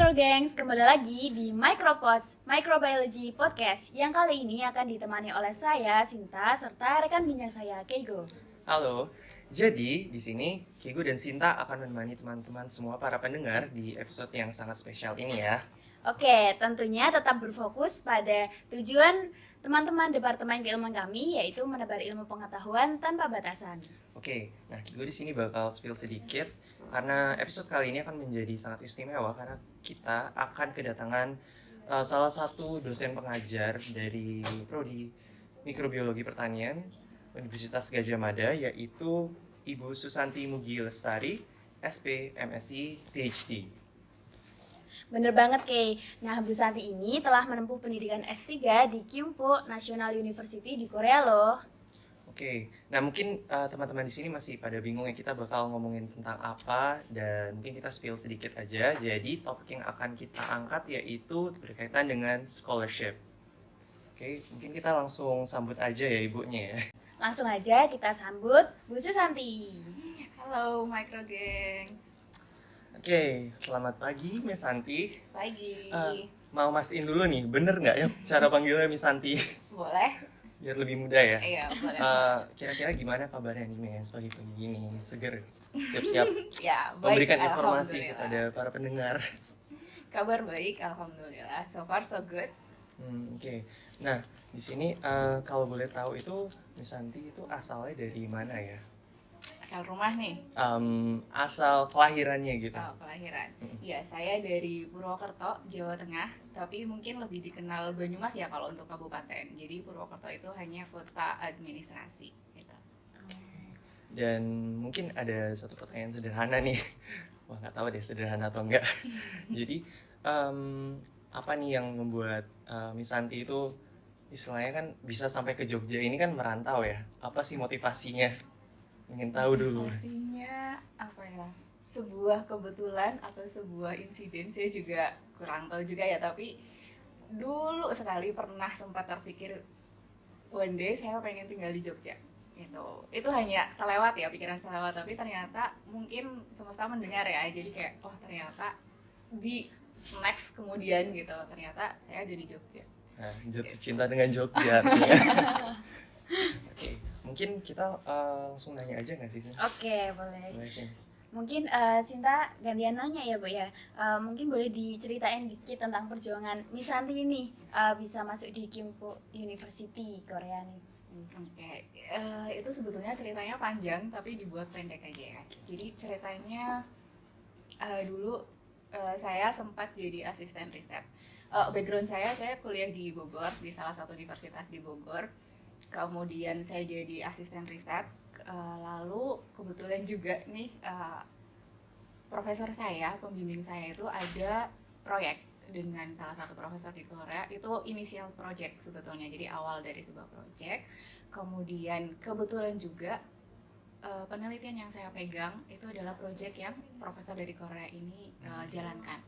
Gengs, kembali lagi di Micropods Microbiology Podcast yang kali ini akan ditemani oleh saya, Sinta, serta rekan bincang saya, Keigo. Halo, jadi di sini Kigo dan Sinta akan menemani teman-teman semua para pendengar di episode yang sangat spesial ini ya. Oke, tentunya tetap berfokus pada tujuan teman-teman Departemen Keilmuan kami, yaitu menebar ilmu pengetahuan tanpa batasan. Oke, nah Kigo di sini bakal spill sedikit karena episode kali ini akan menjadi sangat istimewa karena kita akan kedatangan salah satu dosen pengajar dari Prodi Mikrobiologi Pertanian Universitas Gadjah Mada, yaitu Ibu Susanti Mugi Lestari, SP, MSc, PhD. Bener banget, Kei. Nah, Bu Santi ini telah menempuh pendidikan S3 di Kyungpo National University di Korea loh. Oke, nah mungkin teman-teman di sini masih pada bingung ya kita bakal ngomongin tentang apa, dan mungkin kita spill sedikit aja. Jadi topik yang akan kita angkat yaitu berkaitan dengan scholarship. Oke, mungkin kita langsung sambut aja ya ibunya ya. Langsung aja kita sambut Bu Susanti. Halo Micro Gengs. Oke, selamat pagi Miss Santi. Pagi. Mau mastiin dulu nih, bener nggak ya cara panggilnya Miss Santi? Boleh? Biar lebih mudah ya. Iya, boleh. Kira-kira gimana kabarnya nih Miss pagi ini? Seger, siap-siap Ya, baik. memberikan informasi Alhamdulillah. kepada para pendengar. Kabar baik, alhamdulillah. So far so good. Oke. Nah, di sini kalau boleh tahu itu Miss Santi itu asalnya dari mana ya? Asal rumah nih. Asal kelahirannya gitu. Oh, kelahiran. Ya, saya dari Purwokerto, Jawa Tengah. Tapi mungkin lebih dikenal Banyumas ya kalau untuk kabupaten. Jadi Purwokerto itu hanya kota administrasi. Gitu. Dan mungkin ada satu pertanyaan sederhana nih. Wah, nggak tahu deh sederhana atau enggak. Jadi apa nih yang membuat Miss Santi itu istilahnya kan bisa sampai ke Jogja ini kan merantau ya? Apa sih motivasinya? Ingin tahu dulu. Motivasinya apa ya? Sebuah kebetulan atau sebuah insiden, saya juga kurang tahu juga ya, tapi dulu sekali pernah sempat terpikir one day saya pengen tinggal di Jogja gitu. Itu hanya selewat ya, pikiran selewat, tapi ternyata mungkin semesta mendengar ya, jadi kayak oh ternyata di next kemudian gitu ternyata saya ada di Jogja. Nah, jatuh cinta dengan Jogja artinya. Oke, mungkin kita langsung nanya aja nggak sih? Oke, boleh. Boleh sih. Mungkin Sinta gantian nanya ya, Bu ya. Mungkin boleh diceritain dikit tentang perjuangan Miss Santi ini bisa masuk di Kyungpo University Korea nih. Oke, itu sebetulnya ceritanya panjang tapi dibuat pendek aja ya. Jadi ceritanya dulu saya sempat jadi asisten riset. Background saya kuliah di Bogor, di salah satu universitas di Bogor. Kemudian saya jadi asisten riset. Lalu kebetulan juga nih profesor saya, pembimbing saya itu ada proyek dengan salah satu profesor di Korea. Itu initial project sebetulnya, jadi awal dari sebuah project. Kemudian kebetulan juga penelitian yang saya pegang itu adalah proyek yang profesor dari Korea ini jalankan.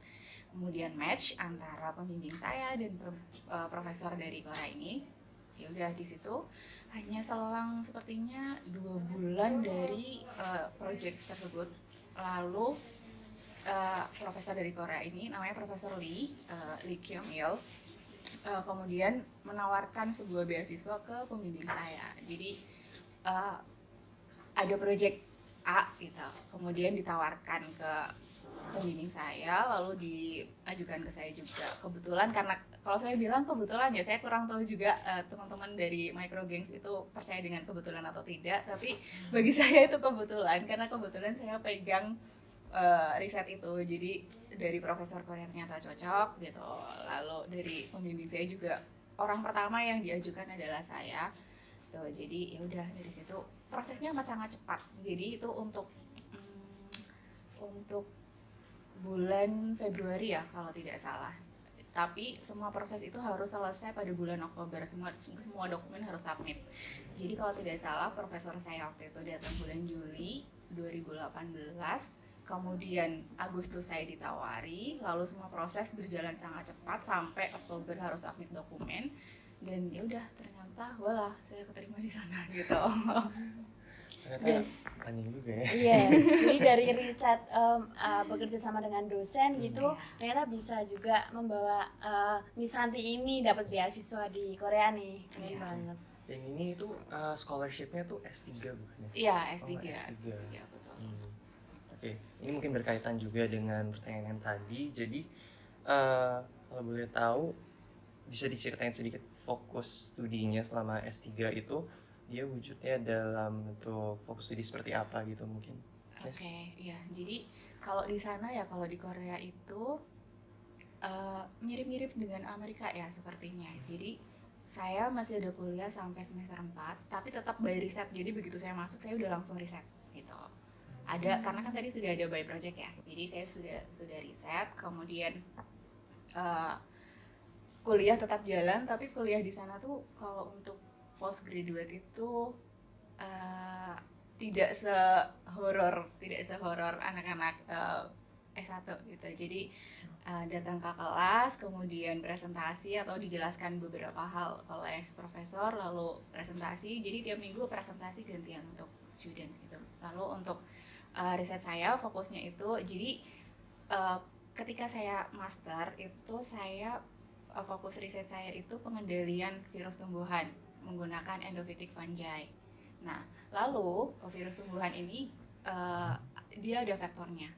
Kemudian match antara pembimbing saya dan profesor dari Korea ini. Ya udah di situ hanya selang sepertinya 2 bulan dari proyek tersebut, lalu profesor dari Korea ini namanya Profesor Lee Kyung-il kemudian menawarkan sebuah beasiswa ke pembimbing saya. Jadi ada proyek A gitu, kemudian ditawarkan ke pembimbing saya, lalu diajukan ke saya juga. Kebetulan, karena kalau saya bilang kebetulan ya saya kurang tahu juga teman-teman dari Micro Gengs itu percaya dengan kebetulan atau tidak, tapi bagi saya itu kebetulan karena kebetulan saya pegang riset itu. Jadi dari profesor Korea ternyata cocok gitu, lalu dari pembimbing saya juga orang pertama yang diajukan adalah saya. Jadi ya udah dari situ prosesnya sangat cepat. Jadi itu untuk bulan Februari ya kalau tidak salah. Tapi semua proses itu harus selesai pada bulan Oktober, semua dokumen harus submit. Jadi kalau tidak salah profesor saya waktu itu datang bulan Juli 2018, kemudian Agustus saya ditawari, lalu semua proses berjalan sangat cepat sampai Oktober harus submit dokumen. Dan ya udah ternyata walah saya keterima di sana gitu. Ternyata Dan panjang juga ya. iya, jadi dari riset bekerja sama dengan dosen gitu, Iya. ternyata bisa juga membawa Miss Santi ini dapat beasiswa di Korea nih, keren Iya. banget. Dan ini tuh scholarship-nya tuh S3 bukan ya? Iya, S3. Oh, S3. Betul. Oke, ini mungkin berkaitan juga dengan pertanyaan yang tadi. Jadi kalau boleh tahu, bisa diceritain sedikit fokus studinya selama S3 itu dia wujudnya dalam bentuk fokus studi seperti apa gitu mungkin. Oke, Yes. iya. Jadi kalau di sana ya, kalau di Korea itu mirip-mirip dengan Amerika ya sepertinya. Jadi saya masih ada kuliah sampai semester 4, tapi tetap by riset. Jadi begitu saya masuk, saya udah langsung riset gitu. Ada karena kan tadi sudah ada by project ya. Jadi saya sudah riset, kemudian kuliah tetap jalan, tapi kuliah di sana tuh kalau untuk postgraduate itu uh, tidak sehoror anak-anak S1 gitu. Jadi datang ke kelas, kemudian presentasi atau dijelaskan beberapa hal oleh profesor, lalu presentasi. Jadi tiap minggu presentasi gantian untuk students gitu. Lalu untuk riset saya fokusnya itu, jadi ketika saya master itu saya fokus riset saya itu pengendalian virus tumbuhan menggunakan endophytic fungi. Nah, lalu virus tumbuhan ini dia ada vektornya,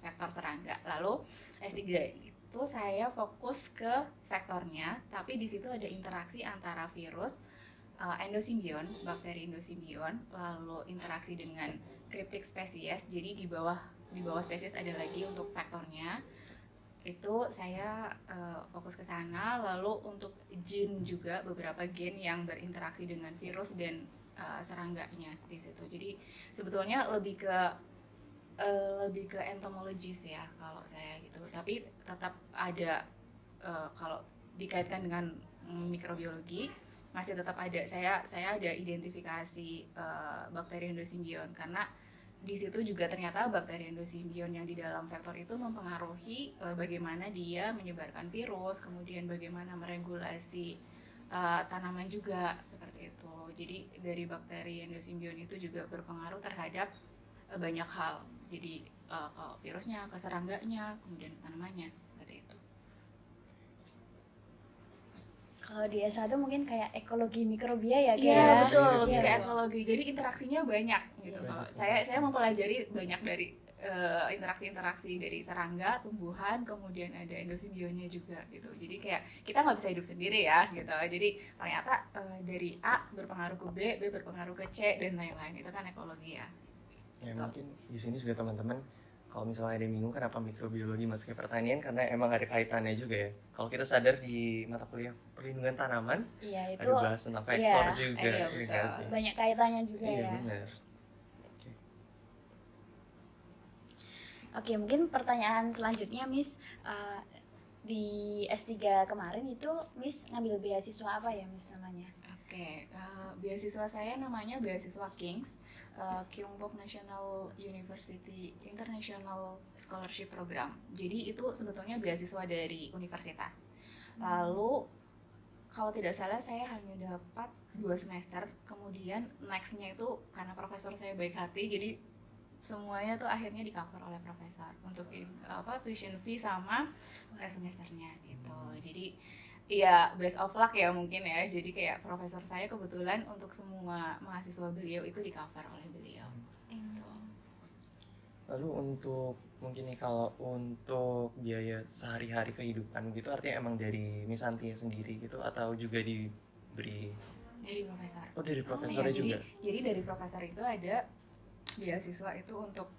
vektor serangga. Lalu S3 itu saya fokus ke vektornya, tapi di situ ada interaksi antara virus endosimbion, bakteri endosimbion, lalu interaksi dengan cryptic spesies. Jadi di bawah spesies ada lagi untuk vektornya. Itu saya fokus ke sana. Lalu untuk gen juga, beberapa gen yang berinteraksi dengan virus dan serangganya di situ. Jadi sebetulnya lebih ke entomologis ya kalau saya gitu. Tapi tetap ada kalau dikaitkan dengan mikrobiologi masih tetap ada, saya ada identifikasi bakteri endosimbion, karena di situ juga ternyata bakteri endosimbion yang di dalam vektor itu mempengaruhi bagaimana dia menyebarkan virus, kemudian bagaimana meregulasi tanaman juga seperti itu. Jadi dari bakteri endosimbion itu juga berpengaruh terhadap banyak hal. Jadi kalau virusnya, ke serangganya, kemudian tanamannya seperti itu. Kalau di S1 mungkin kayak ekologi mikrobia ya, Iya kayak. betul, Iya, lebih ke iya. ekologi. Jadi interaksinya banyak gitu. Banyak. Saya mempelajari banyak dari interaksi-interaksi dari serangga, tumbuhan, kemudian ada endosimbionnya juga gitu. Jadi kayak kita nggak bisa hidup sendiri ya gitu. Jadi ternyata dari A berpengaruh ke B berpengaruh ke C dan lain-lain. Itu kan ekologi ya. Ya Betul. mungkin di sini juga teman-teman kalau misalnya ada yang bingung kenapa mikrobiologi masuk ke pertanian, karena emang ada kaitannya juga ya. Kalau kita sadar di mata kuliah perlindungan tanaman Iya, itu ada bahas tentang vektor iya, juga. iya, ya betul. nggak sih? banyak kaitannya juga Iya ya. benar. Oke, mungkin pertanyaan selanjutnya Miss, di S3 kemarin itu Miss ngambil beasiswa apa ya Miss namanya? Oke, beasiswa saya namanya beasiswa Kings, Kyungbok National University International Scholarship Program. Jadi itu sebetulnya beasiswa dari universitas. Lalu kalau tidak salah saya hanya dapat 2 semester. Kemudian nextnya itu karena profesor saya baik hati, jadi semuanya tuh akhirnya di cover oleh profesor untuk tuition fee sama semesternya gitu. Jadi ya best of luck ya mungkin ya. Jadi kayak profesor saya kebetulan untuk semua mahasiswa beliau itu di cover oleh beliau gitu. Lalu untuk mungkin nih kalau untuk biaya sehari-hari kehidupan gitu artinya emang dari Miss Santinya sendiri gitu atau juga diberi Dari profesor. oh dari profesornya Iya, juga. jadi dari profesor itu ada beasiswa itu untuk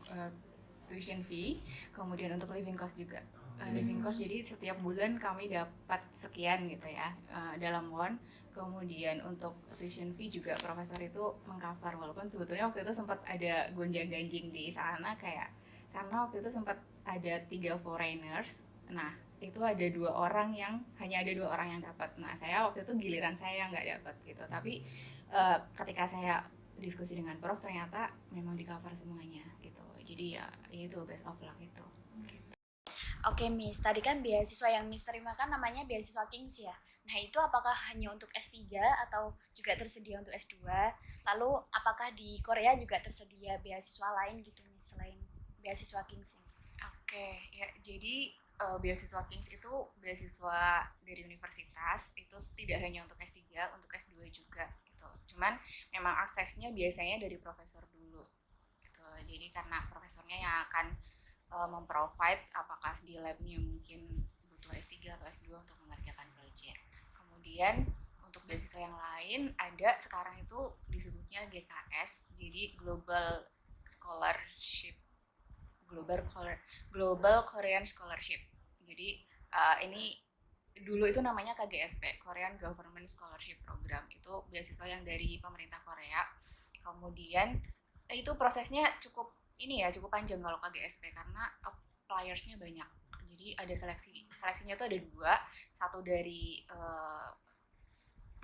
tuition fee, kemudian untuk living cost juga. Living cost jadi setiap bulan kami dapat sekian gitu ya dalam won. Kemudian untuk tuition fee juga profesor itu mengcover, walaupun sebetulnya waktu itu sempat ada gonjang-ganjing di sana kayak karena waktu itu sempat ada 3 foreigners. Nah itu ada 2 orang yang hanya ada 2 orang yang dapat. Nah saya waktu itu giliran saya nggak dapat gitu. Tapi ketika saya diskusi dengan prof ternyata memang di cover semuanya gitu. Jadi ya itu best of luck itu. Oke Miss, tadi kan beasiswa yang Miss terima kan namanya beasiswa Kings ya. Nah, itu apakah hanya untuk S3 atau juga tersedia untuk S2? Lalu apakah di Korea juga tersedia beasiswa lain gitu nih selain beasiswa King's ini? Oke, ya jadi beasiswa Kings itu beasiswa dari universitas, itu tidak hanya untuk S3, untuk S2 juga gitu. Cuman memang aksesnya biasanya dari profesor dulu gitu. Jadi karena profesornya yang akan memprovide apakah di labnya mungkin butuh S3 atau S2 untuk mengerjakan project. Kemudian untuk beasiswa yang lain ada sekarang itu disebutnya GKS, jadi Scholarship Global Korean Scholarship. Jadi ini dulu itu namanya KGSP, Korean Government Scholarship Program. Itu beasiswa yang dari pemerintah Korea. Kemudian itu prosesnya cukup panjang kalau KGSP karena appliciersnya banyak. Jadi ada seleksinya tuh ada dua, satu dari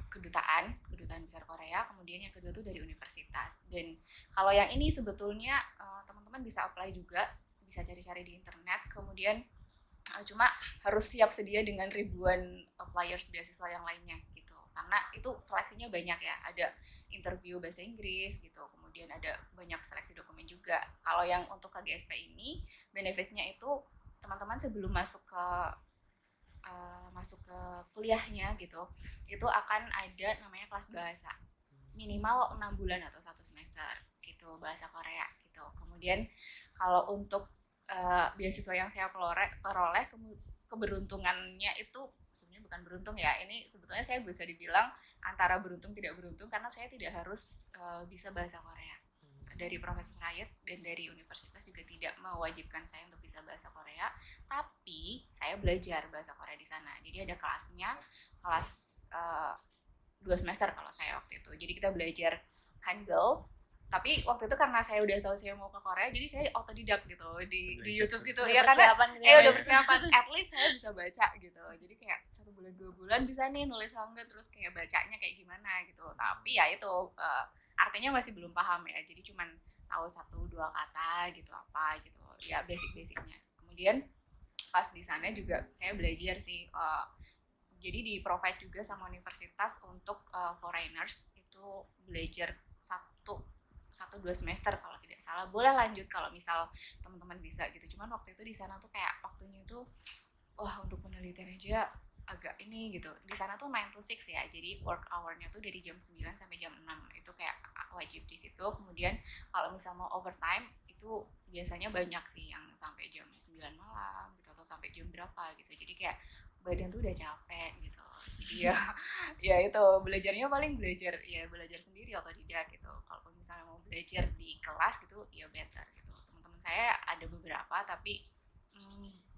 kedutaan besar Korea, kemudian yang kedua tuh dari universitas. Dan kalau yang ini sebetulnya teman-teman bisa apply juga, bisa cari-cari di internet. Kemudian cuma harus siap sedia dengan ribuan appliers beasiswa yang lainnya gitu, karena itu seleksinya banyak ya, ada interview bahasa Inggris gitu, kemudian ada banyak seleksi dokumen juga. Kalau yang untuk KGSP ini benefitnya itu teman-teman sebelum masuk ke kuliahnya gitu, itu akan ada namanya kelas bahasa minimal 6 bulan atau 1 semester gitu, bahasa Korea gitu. Kemudian kalau untuk beasiswa yang saya peroleh keberuntungannya itu sebenarnya bukan beruntung ya, ini sebetulnya saya bisa dibilang antara beruntung tidak beruntung, karena saya tidak harus bisa bahasa Korea. Dari Profesor Rayet dan dari universitas juga tidak mewajibkan saya untuk bisa bahasa Korea, tapi saya belajar bahasa Korea di sana. Jadi ada kelasnya, kelas 2 semester kalau saya waktu itu. Jadi kita belajar Hangul. Tapi waktu itu karena saya udah tahu saya mau ke Korea, jadi saya otodidak gitu di YouTube gitu. Ya karena udah persiapan, at least saya bisa baca gitu. Jadi kayak 1 bulan 2 bulan bisa nih nulis Hangul, terus kayak bacanya kayak gimana gitu. Tapi ya itu artinya masih belum paham ya. Jadi cuman tahu 1-2 kata gitu, apa gitu. Ya basic-basicnya. Kemudian pas di sana juga saya belajar sih. Jadi di provide juga sama universitas untuk foreigners itu belajar 1-2 semester kalau tidak salah. Boleh lanjut kalau misal teman-teman bisa gitu. Cuman waktu itu di sana tuh kayak waktunya tuh untuk penelitian aja agak ini gitu. Di sana tuh 9 to 6 ya. Jadi work hour-nya tuh dari jam 9 sampai jam 6. Itu kayak wajib di situ. Kemudian kalau misal mau overtime itu biasanya banyak sih yang sampai jam 9 malam gitu, atau sampai jam berapa gitu. Jadi kayak badan tuh udah capek gitu. Iya. Ya itu belajarnya paling belajar sendiri atau tidak gitu. Kalau misalnya mau belajar di kelas gitu ya better gitu. Teman-teman saya ada beberapa, tapi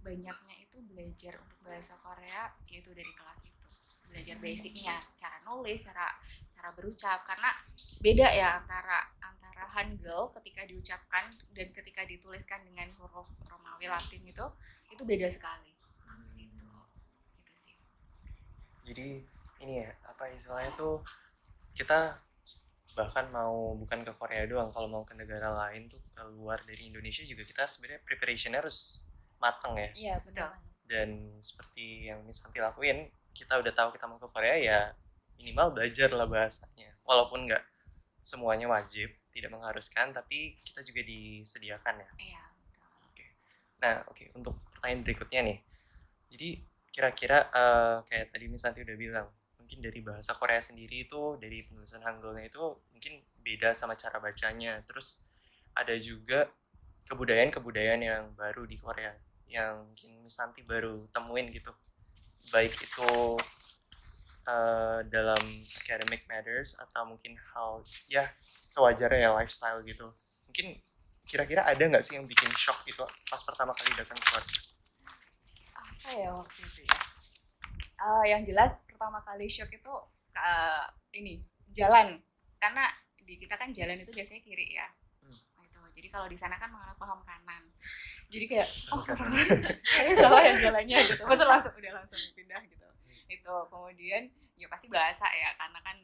banyaknya itu belajar untuk bahasa Korea yaitu dari kelas itu, belajar basicnya, cara nulis, cara berucap, karena beda ya antara Hangul ketika diucapkan dan ketika dituliskan dengan huruf Romawi Latin itu beda sekali gitu sih. Jadi ini ya, apa istilahnya tuh, kita bahkan mau bukan ke Korea doang, kalau mau ke negara lain tuh keluar dari Indonesia juga kita sebenarnya preparationnya harus mateng ya. Iya betul. Dan seperti yang Miss Santi lakuin, kita udah tahu kita mau ke Korea ya minimal belajar lah bahasanya, walaupun nggak semuanya wajib, tidak mengharuskan, tapi kita juga disediakan ya. Iya. Nah oke, untuk pertanyaan berikutnya nih, jadi kira-kira kayak tadi Miss Santi udah bilang, mungkin dari bahasa Korea sendiri itu, dari penulisan Hangulnya itu mungkin beda sama cara bacanya. Terus ada juga kebudayaan yang baru di Korea yang mungkin Miss Santi baru temuin gitu, baik itu dalam academic matters atau mungkin hal ya sewajarnya ya, lifestyle gitu. Mungkin kira-kira ada nggak sih yang bikin shock gitu pas pertama kali datang ke Korea? Apa ya waktu itu ya? Yang jelas pertama kali shock itu ini jalan, karena di kita kan jalan itu biasanya kiri ya. Gitu. Jadi kalau di sana kan menganut paham kanan. Jadi kayak salah ya jalannya gitu. Betul, langsung pindah gitu. Itu kemudian ya pasti bahasa ya, karena kan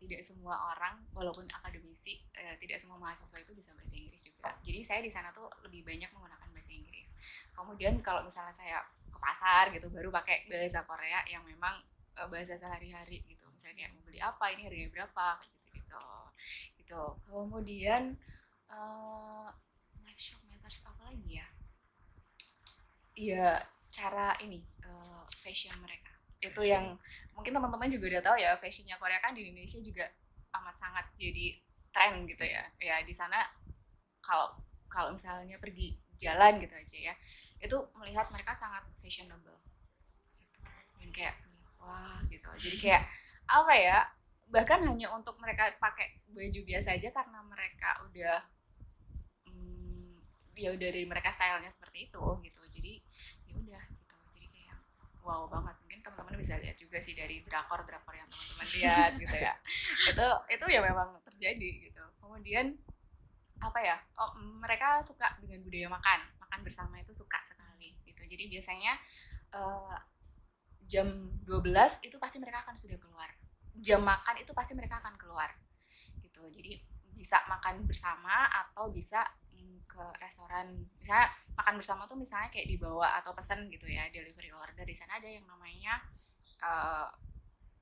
tidak semua orang walaupun akademisi, tidak semua mahasiswa itu bisa bahasa Inggris juga. Jadi saya di sana tuh lebih banyak menggunakan bahasa Inggris. Kemudian kalau misalnya saya ke pasar gitu baru pakai bahasa Korea yang memang bahasa sehari-hari gitu. Misalnya kayak mau beli apa, ini harganya berapa, kayak gitu. Kemudian live shop matters apa lagi ya? Iya, cara ini fashion mereka. Itu yang mungkin teman-teman juga udah tahu ya, fashionnya Korea kan di Indonesia juga amat sangat jadi tren gitu ya. Ya di sana kalau misalnya pergi jalan gitu aja ya, itu melihat mereka sangat fashionable gitu. Dan kayak wah gitu. Jadi kayak apa ya, bahkan hanya untuk mereka pakai baju biasa aja karena mereka udah ya udah dari mereka stylenya seperti itu gitu. Jadi ya udah gitu. Jadi kayak wow banget. Mungkin teman-teman bisa lihat juga sih dari drakor yang teman-teman lihat gitu ya. Itu ya memang terjadi gitu. Kemudian apa ya, mereka suka dengan budaya makan bersama, itu suka sekali gitu. Jadi biasanya jam 12 itu pasti mereka akan sudah keluar, jam makan itu pasti mereka akan keluar gitu. Jadi bisa makan bersama atau bisa ke restoran, misalnya makan bersama tuh misalnya kayak dibawa atau pesan gitu ya, delivery order. Di sana ada yang namanya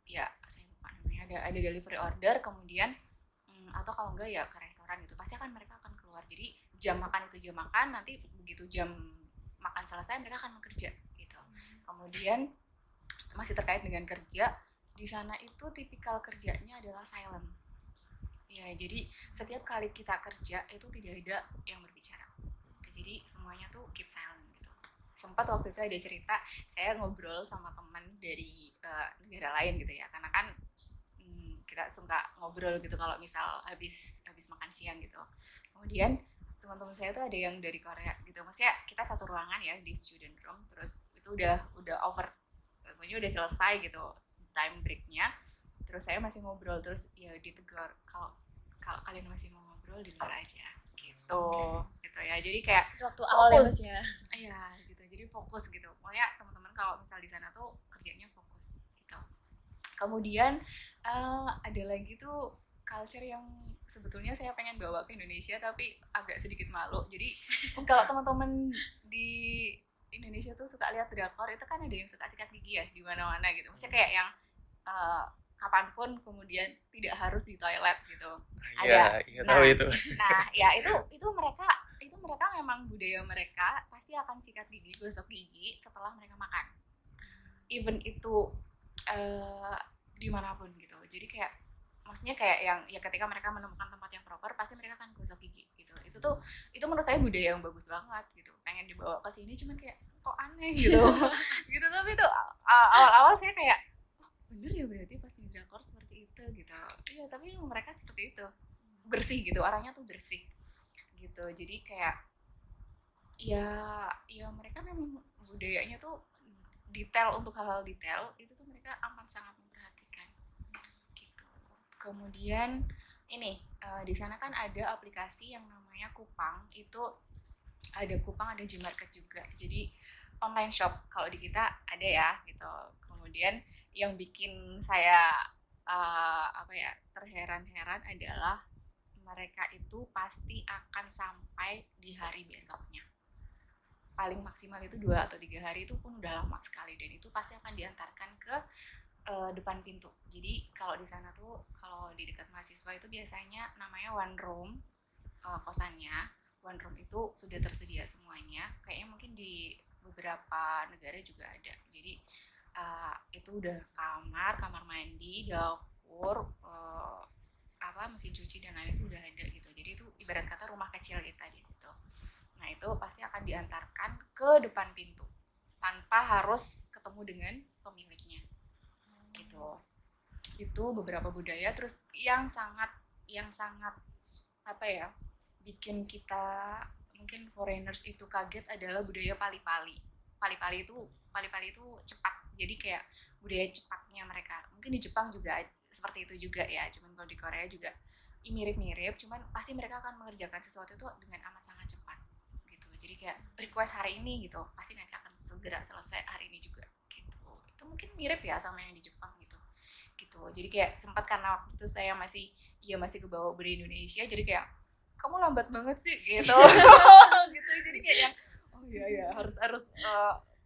ya saya lupa namanya, ada delivery order, kemudian atau kalau enggak ya ke restoran gitu, pasti mereka akan keluar. Jadi jam makan itu jam makan, nanti begitu jam makan selesai mereka akan bekerja gitu. Kemudian masih terkait dengan kerja, di sana itu tipikal kerjanya adalah silent ya. Jadi setiap kali kita kerja itu tidak ada yang berbicara, jadi semuanya tuh keep silent gitu. Sempat waktu itu ada cerita, saya ngobrol sama teman dari negara lain gitu ya, karena kan kita suka ngobrol gitu kalau misal habis makan siang gitu. Kemudian teman-teman saya tuh ada yang dari Korea gitu, maksudnya kita satu ruangan ya di student room, terus itu udah over, pokoknya udah selesai gitu time breaknya, terus saya masih ngobrol, terus ya ditegur, kalau kalian masih mau ngobrol di luar aja gitu gitu ya. Jadi kayak waktu awal ya iya gitu, jadi fokus gitu. Pokoknya teman-teman kalau misal di sana tuh kerjanya fokus gitu. Kemudian ada lagi tuh culture yang sebetulnya saya pengen bawa ke Indonesia tapi agak sedikit malu. Jadi kalau teman-teman di Indonesia tuh suka lihat drakor, itu kan ada yang suka sikat gigi ya di mana-mana gitu. Maksudnya kayak yang kapanpun, kemudian tidak harus di toilet gitu. Ada. Iya, tahu itu. Nah, ya itu mereka memang budaya mereka, pasti akan sikat gigi, gosok gigi setelah mereka makan. Even itu dimanapun gitu. Jadi kayak maksudnya kayak yang ya ketika mereka menemukan tempat yang proper, pasti mereka akan gosok gigi gitu. Itu menurut saya budaya yang bagus banget gitu. Pengen dibawa ke sini, cuman kayak kok aneh gitu. Gitu. Tapi itu awal-awal saya kayak bener ya, berarti pas di drakor seperti itu gitu. Iya, tapi mereka seperti itu, bersih gitu, orangnya tuh bersih gitu. Jadi kayak ya mereka memang budayanya tuh detail, untuk hal-hal detail itu tuh mereka amat sangat memperhatikan gitu. Kemudian ini di sana kan ada aplikasi yang namanya Coupang. Itu ada Coupang, ada Gmarket juga, jadi online shop. Kalau di kita ada ya gitu. Kemudian yang bikin saya terheran-heran adalah mereka itu pasti akan sampai di hari besoknya. Paling maksimal itu 2 atau 3 hari, itu pun udah lama sekali, dan itu pasti akan diantarkan ke depan pintu. Jadi kalau di sana tuh, kalau di dekat mahasiswa itu biasanya namanya one room, kosannya one room itu sudah tersedia semuanya. Kayaknya mungkin di beberapa negara juga ada. Jadi itu udah kamar mandi, dapur, mesin cuci dan lain itu udah ada gitu. Jadi itu ibarat kata rumah kecil kita di situ. Nah, itu pasti akan diantarkan ke depan pintu tanpa harus ketemu dengan pemiliknya. Gitu. Itu beberapa budaya. Terus yang sangat bikin kita mungkin foreigners itu kaget adalah budaya pali-pali. Pali-pali itu cepat. Jadi kayak budaya cepatnya mereka. Mungkin di Jepang juga seperti itu juga ya. Cuman kalau di Korea juga mirip-mirip. Cuman pasti mereka akan mengerjakan sesuatu itu dengan amat sangat cepat gitu. Jadi kayak request hari ini gitu, pasti nanti akan segera selesai hari ini juga gitu. Itu mungkin mirip ya sama yang di Jepang gitu. Jadi kayak sempat, karena waktu itu saya masih kebawa budaya Indonesia, jadi kayak kamu lambat banget sih gitu. Gitu. Jadi kayak yang harus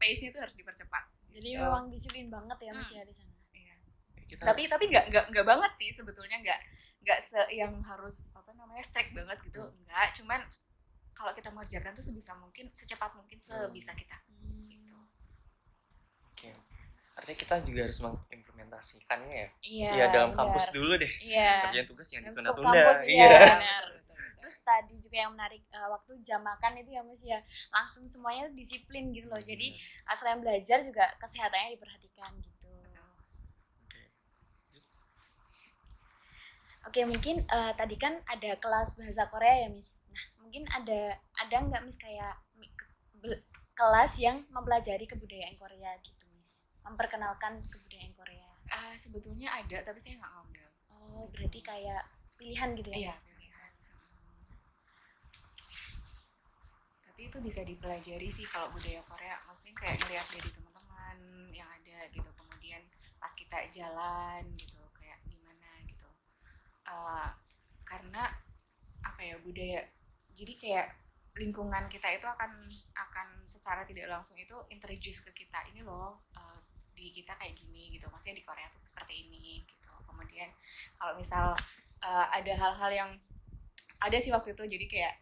pace-nya tuh harus dipercepat. Jadi memang disiplin banget ya Mas ya di sana. Iya, kita tapi nggak banget sih sebetulnya, nggak yang harus strict banget gitu, enggak, cuman kalau kita mengerjakan tuh sebisa mungkin, secepat mungkin, sebisa kita gitu. Oke. Artinya kita juga harus mengimplementasikannya ya. Iya, Iya, dalam benar. kampus dulu deh. Iya. Kerjaan tugas yang Dalam ditunda-tunda. kampus, Iya. benar. Terus tadi juga yang menarik, waktu jam makan itu ya Mas ya, langsung semuanya disiplin gitu loh. Jadi selain belajar juga kesehatannya diperhatikan gitu. Oke, mungkin tadi kan ada kelas bahasa Korea ya Miss. Nah, mungkin ada nggak Miss kayak kelas yang mempelajari kebudayaan Korea gitu Miss, memperkenalkan kebudayaan Korea? Sebetulnya ada, tapi saya nggak ngambil. Oh, berarti kayak pilihan gitu ya Iya, Miss? pilihan. Tapi itu bisa dipelajari sih kalau budaya Korea, maksudnya kayak ngeliat dari teman-teman yang ada gitu, kemudian pas kita jalan gitu kayak gimana gitu. Karena apa ya, budaya, jadi kayak lingkungan kita itu akan secara tidak langsung itu introduce ke kita, ini loh di kita kayak gini gitu, maksudnya di Korea tuh seperti ini gitu. Kemudian kalau misal ada hal-hal yang ada sih waktu itu, jadi kayak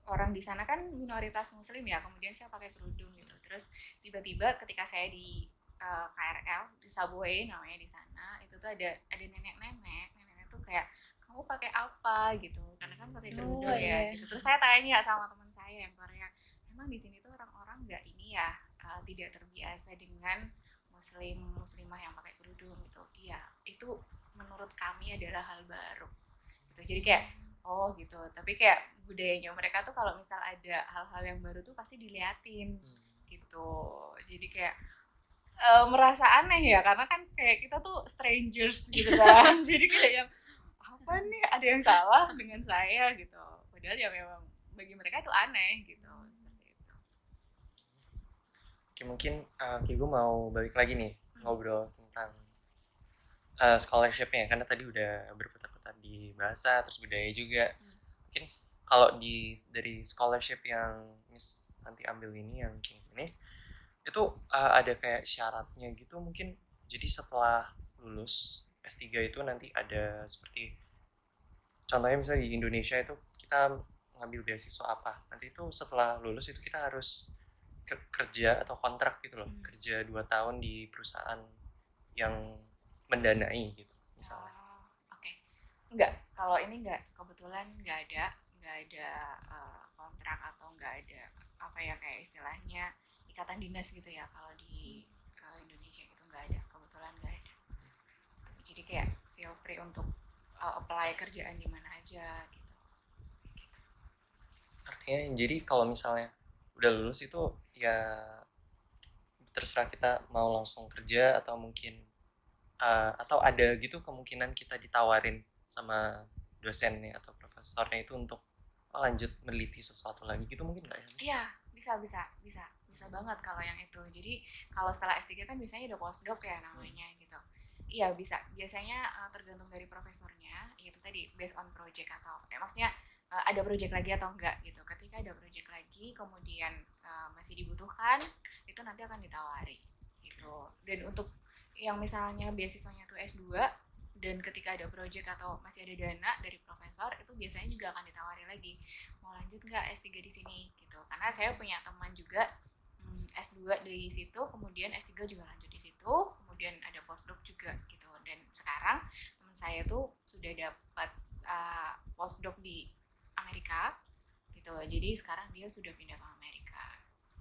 orang di sana kan minoritas muslim ya, kemudian saya pakai kerudung gitu, terus tiba-tiba ketika saya di KRL di subway namanya di sana, itu tuh ada nenek tuh kayak, kamu pakai apa gitu, karena kan pakai kerudung ya gitu. Terus saya tanya sama teman saya yang Korea, memang di sini tuh orang-orang nggak ini ya, tidak terbiasa dengan muslimah yang pakai kerudung gitu. Iya, itu menurut kami adalah hal baru gitu. Jadi kayak oh gitu, tapi kayak budayanya mereka tuh kalau misal ada hal-hal yang baru tuh pasti diliatin gitu. Jadi kayak merasa aneh ya, karena kan kayak kita tuh strangers gitu kan. Jadi kayak yang apa nih, ada yang salah dengan saya gitu, padahal ya memang bagi mereka itu aneh gitu, seperti itu. Oke, mungkin Kigo mau balik lagi nih ngobrol tentang scholarship-nya, karena tadi udah berputar-putar di bahasa terus budaya juga. Mungkin kalau dari scholarship yang Miss Santi ambil ini, yang Kings ini, itu ada kayak syaratnya gitu mungkin. Jadi setelah lulus S3 itu nanti ada seperti, contohnya misalnya di Indonesia itu kita ngambil beasiswa apa, nanti itu setelah lulus itu kita harus kerja atau kontrak gitu loh, kerja 2 tahun di perusahaan yang mendanai gitu misalnya. Oke. Enggak, kalau ini enggak, kebetulan enggak ada kontrak atau enggak ada apa ya, kayak istilahnya ikatan dinas gitu ya, kalau di Indonesia itu enggak ada, kebetulan enggak ada. Jadi kayak feel free untuk apply kerjaan di mana aja gitu. Artinya jadi kalau misalnya udah lulus itu ya terserah kita mau langsung kerja atau mungkin atau ada gitu kemungkinan kita ditawarin sama dosennya atau profesornya itu untuk lanjut meneliti sesuatu lagi gitu, mungkin nggak ya? Iya, bisa banget kalau yang itu. Jadi kalau setelah S3 kan biasanya ada postdoc ya namanya gitu. Iya, bisa. Biasanya tergantung dari profesornya, yaitu tadi based on project atau maksudnya ada project lagi atau enggak gitu. Ketika ada project lagi kemudian masih dibutuhkan, itu nanti akan ditawari gitu. Dan untuk yang misalnya beasiswanya tuh S2 dan ketika ada project atau masih ada dana dari profesor, itu biasanya juga akan ditawari lagi, mau lanjut nggak S3 di sini gitu. Karena saya punya teman juga S2 di situ, kemudian S3 juga lanjut di situ, kemudian ada postdoc juga gitu. Dan sekarang teman saya tuh sudah dapat postdoc di Amerika gitu. Jadi sekarang dia sudah pindah ke Amerika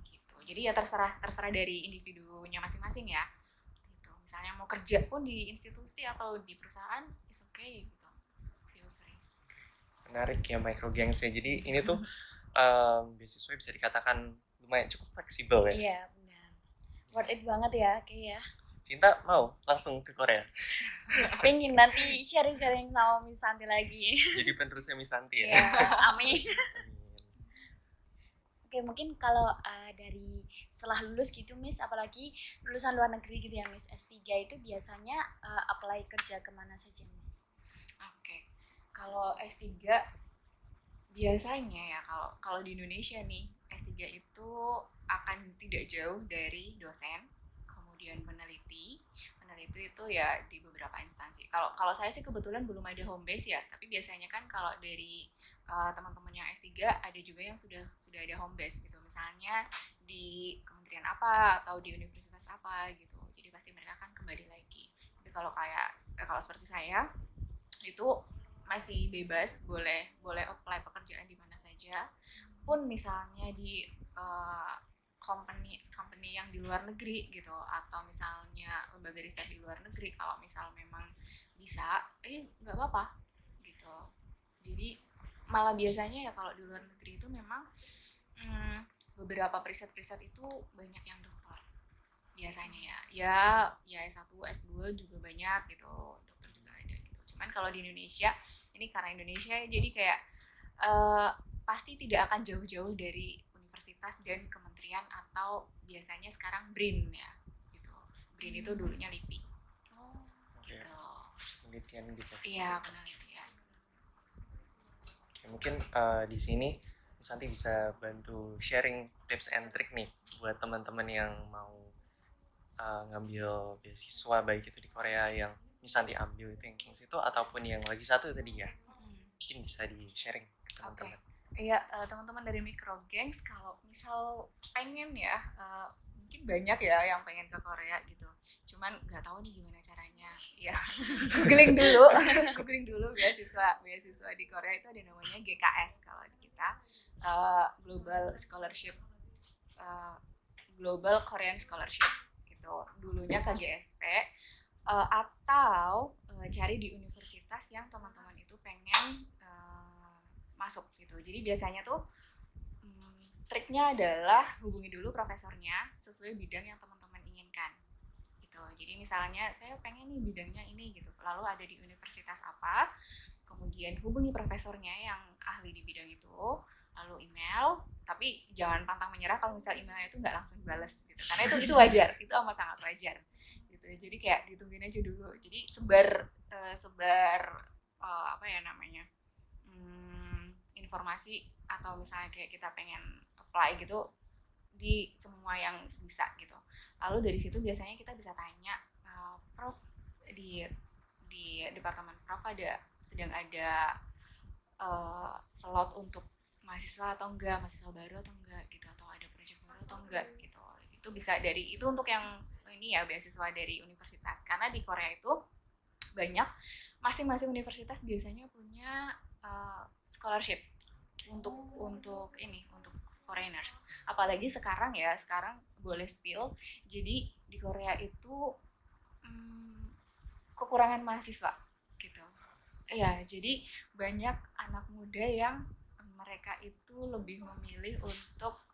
gitu. Jadi ya terserah dari individunya masing-masing ya. Misalnya mau kerja pun di institusi atau di perusahaan, is okay gitu, feel free. Menarik ya micro gangs ya. Jadi ini tuh beasiswa bisa dikatakan lumayan cukup fleksibel ya. Iya benar, worth it banget ya kayaknya. Cinta mau langsung ke Korea? Pengen nanti sharing-sharing sama Miss Santi lagi. Jadi penerusnya Miss Santi ya. Iya, amin. Oke, mungkin kalau dari setelah lulus gitu Miss, apalagi lulusan luar negeri gitu ya Miss, S3 itu biasanya apply kerja kemana saja Miss? Oke. Kalau S3 biasanya ya, kalau di Indonesia nih, S3 itu akan tidak jauh dari dosen, kemudian kemudian peneliti itu ya di beberapa instansi. Kalau saya sih kebetulan belum ada home base ya, tapi biasanya kan kalau dari teman-teman yang S3 ada juga yang sudah ada home base gitu, misalnya di kementerian apa atau di universitas apa gitu, jadi pasti mereka kan kembali lagi. Tapi kalau seperti saya itu masih bebas, boleh apply pekerjaan di mana saja, pun misalnya di company yang di luar negeri gitu, atau misalnya lembaga riset di luar negeri, kalau misal memang bisa nggak apa-apa gitu. Jadi malah biasanya ya kalau di luar negeri itu memang beberapa preset itu banyak yang dokter biasanya ya S1 S2 juga banyak gitu, dokter juga ada gitu. Cuman kalau di Indonesia ini karena Indonesia jadi kayak pasti tidak akan jauh-jauh dari universitas dan kementerian, atau biasanya sekarang BRIN ya gitu. BRIN itu dulunya LIPI. Gitu. Penelitian gitu. Iya, penelitian. Oke, mungkin di sini Santi bisa bantu sharing tips and trick nih buat teman-teman yang mau ngambil beasiswa, baik itu di Korea yang Santi ambil itu yang Kings itu ataupun yang lagi satu tadi ya. Mungkin bisa di sharing ke teman-teman. Iya, teman-teman dari Microgangs kalau misal pengen ya, mungkin banyak ya yang pengen ke Korea gitu, cuman nggak tahu nih gimana caranya ya. googling dulu beasiswa di Korea itu ada namanya GKS kalau di kita, Global Korean Scholarship gitu, dulunya KGSP, atau cari di universitas yang teman-teman itu pengen masuk gitu. Jadi biasanya tuh triknya adalah hubungi dulu profesornya sesuai bidang yang teman-teman inginkan gitu. Jadi misalnya saya pengen nih bidangnya ini gitu, lalu ada di universitas apa, kemudian hubungi profesornya yang ahli di bidang itu, lalu email, tapi jangan pantang menyerah kalau misal emailnya itu nggak langsung dibalas gitu, karena itu wajar, itu amat sangat wajar gitu. Jadi kayak ditungguin aja dulu, jadi sebar apa ya namanya, informasi, atau misalnya kayak kita pengen apply gitu di semua yang bisa gitu. Lalu dari situ biasanya kita bisa tanya, Prof, di departemen Prof sedang ada slot untuk mahasiswa atau enggak, mahasiswa baru atau enggak gitu, atau ada proyek baru atau enggak gitu. Itu bisa dari itu untuk yang ini ya, beasiswa dari universitas, karena di Korea itu banyak, masing-masing universitas biasanya punya scholarship untuk foreigners. Apalagi sekarang boleh spill, jadi di Korea itu kekurangan mahasiswa gitu ya. Jadi banyak anak muda yang mereka itu lebih memilih untuk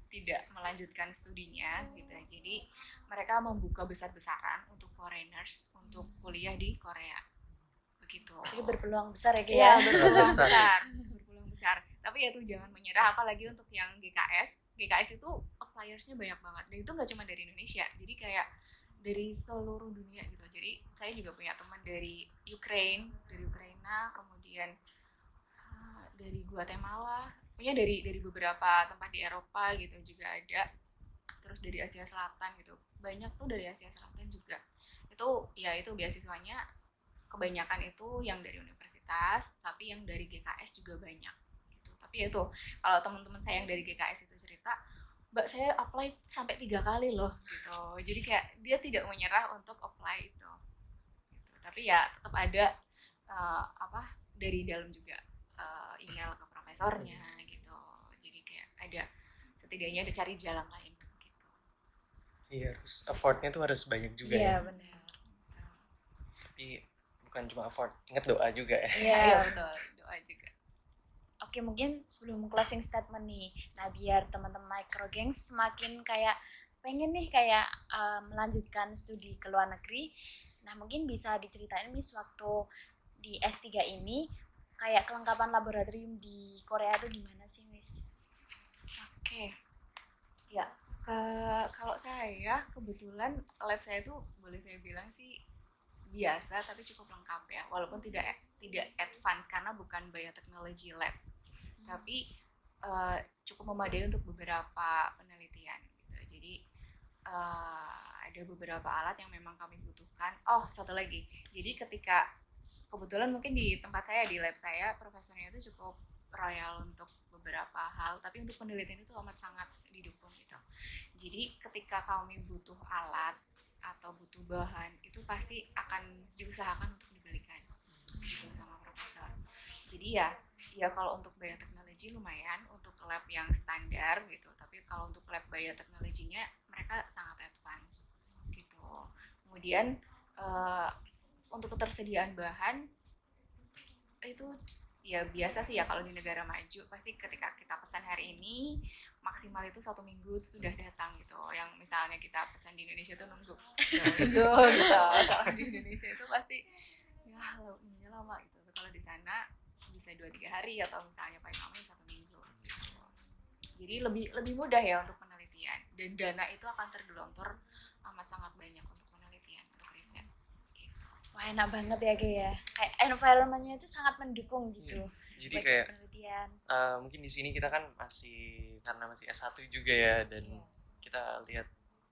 tidak melanjutkan studinya gitu. Jadi mereka membuka besar-besaran untuk foreigners untuk kuliah di Korea begitu. Jadi berpeluang besar ya, Iya, berpeluang besar. Tapi ya tuh jangan menyerah, apalagi untuk yang GKS itu appliersnya banyak banget, dan itu nggak cuma dari Indonesia, jadi kayak dari seluruh dunia gitu. Jadi saya juga punya teman dari Ukraina, kemudian dari Guatemala, punya dari beberapa tempat di Eropa gitu juga ada, terus dari Asia Selatan gitu, banyak tuh dari Asia Selatan juga. Itu beasiswanya kebanyakan itu yang dari universitas, tapi yang dari GKS juga banyak gitu. Tapi itu kalau teman-teman saya yang dari GKS itu cerita, Mbak, saya apply sampai 3 kali loh gitu. Jadi kayak dia tidak menyerah untuk apply itu gitu. Tapi ya tetap ada dari dalam juga email ke profesornya gitu. Jadi kayak setidaknya ada cari jalan lain gitu. Iya, harus effortnya tuh harus banyak juga ya. ya. Iya benar. Tapi bukan cuma effort, ingat doa juga ya. Iya betul, doa juga. Oke, mungkin sebelum closing statement nih, nah biar teman-teman Microgangs semakin kayak pengen nih kayak melanjutkan studi ke luar negeri, nah mungkin bisa diceritain Miss waktu di S3 ini kayak kelengkapan laboratorium di Korea itu gimana sih Miss? Oke. Ya, kalau saya kebetulan lab saya tuh boleh saya bilang sih biasa tapi cukup lengkap ya, walaupun tidak advance karena bukan biotechnology lab, tapi cukup memadai untuk beberapa penelitian gitu. Jadi ada beberapa alat yang memang kami butuhkan. Oh, satu lagi. Jadi ketika kebetulan mungkin di tempat saya, di lab saya, profesornya itu cukup royal untuk beberapa hal, tapi untuk penelitian itu amat sangat didukung gitu. Jadi ketika kami butuh alat atau butuh bahan, itu pasti akan diusahakan untuk dibelikan gitu sama profesor. Jadi ya kalau untuk bioteknologi lumayan untuk lab yang standar gitu, tapi kalau untuk lab bioteknologinya mereka sangat advance gitu. Kemudian untuk ketersediaan bahan itu ya biasa sih ya, kalau di negara maju pasti ketika kita pesan hari ini maksimal itu 1 minggu sudah datang gitu. Yang misalnya kita pesan di Indonesia itu nunggu 2 minggu gitu. Kalau di Indonesia itu pasti ya lama gitu. Kalau di sana bisa 2-3 hari atau misalnya paling lama 1 minggu gitu. Jadi lebih mudah ya untuk penelitian, dan dana itu akan tergelontor amat sangat banyak untuk penelitian, untuk riset gitu. Wah, enak banget ya kayak environment-nya itu sangat mendukung gitu. Jadi buat kayak penelitian. mungkin di sini kita kan karena masih S1 juga ya, dan Iya. kita lihat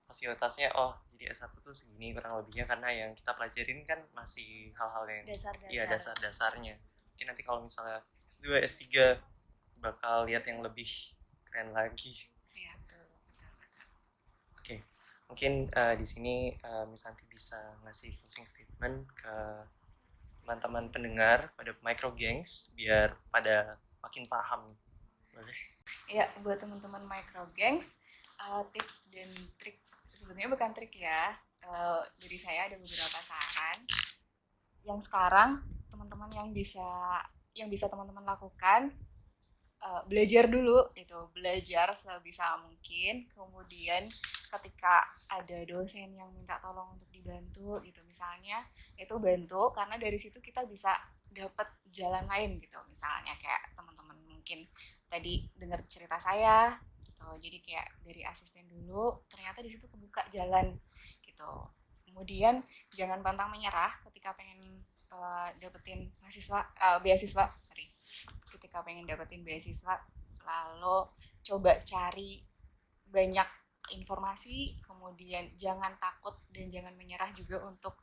fasilitasnya, jadi S1 tuh segini kurang lebihnya, karena yang kita pelajarin kan masih hal-hal yang Dasar-dasar. iya dasar-dasarnya. Mungkin nanti kalau misalnya S2, S3 bakal lihat yang lebih keren lagi. Iya. Oke, mungkin di sini Miss Santi bisa ngasih closing statement ke teman-teman pendengar pada Micro Gangs biar pada makin paham. Boleh? Ya, buat teman-teman Micro Gangs, tips dan trik, sebenarnya bukan trik ya, dari saya ada beberapa saran yang sekarang teman-teman yang bisa teman-teman lakukan. Belajar dulu gitu, belajar sebisa mungkin. Kemudian ketika ada dosen yang minta tolong untuk dibantu gitu misalnya, itu bantu, karena dari situ kita bisa dapat jalan lain gitu. Misalnya kayak teman-teman mungkin tadi dengar cerita saya gitu, jadi kayak dari asisten dulu ternyata di situ kebuka jalan gitu. Kemudian jangan pantang menyerah ketika pengen dapetin beasiswa, ketika pengen dapetin beasiswa, lalu coba cari banyak informasi, kemudian jangan takut dan jangan menyerah juga untuk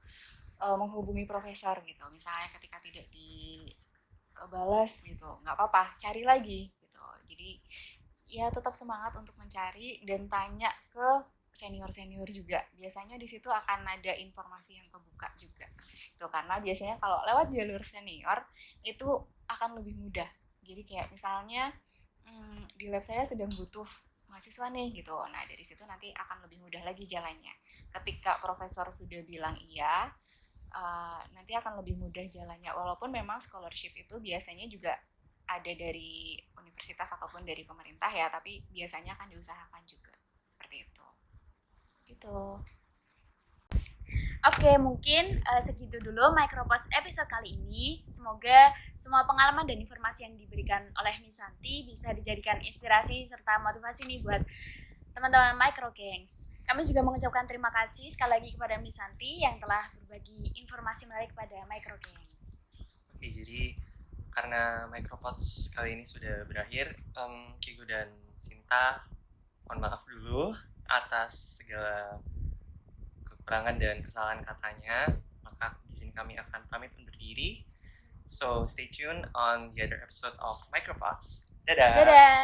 menghubungi profesor gitu. Misalnya ketika tidak dibalas gitu, nggak apa-apa, cari lagi gitu. Jadi ya tetap semangat untuk mencari dan tanya ke senior-senior juga. Biasanya di situ akan ada informasi yang kebuka juga. Itu karena biasanya kalau lewat jalur senior itu akan lebih mudah. Jadi kayak misalnya di lab saya sedang butuh mahasiswa nih gitu. Nah, dari situ nanti akan lebih mudah lagi jalannya. Ketika profesor sudah bilang iya, nanti akan lebih mudah jalannya. Walaupun memang scholarship itu biasanya juga ada dari universitas ataupun dari pemerintah ya, tapi biasanya akan diusahakan juga seperti itu. Gitu. Oke, mungkin segitu dulu Micropods episode kali ini. Semoga semua pengalaman dan informasi yang diberikan oleh Miss Santi bisa dijadikan inspirasi serta motivasi nih buat teman-teman Micro Gangs. Kami juga mengucapkan terima kasih sekali lagi kepada Miss Santi yang telah berbagi informasi menarik kepada Micro Gangs. Oke, jadi karena Micropods kali ini sudah berakhir, Kigo dan Sinta mohon maaf dulu atas segala kekurangan dan kesalahan katanya. Maka di sini kami akan pamit undur diri. So stay tuned on the other episode of Micropods. Dadah. Dadah.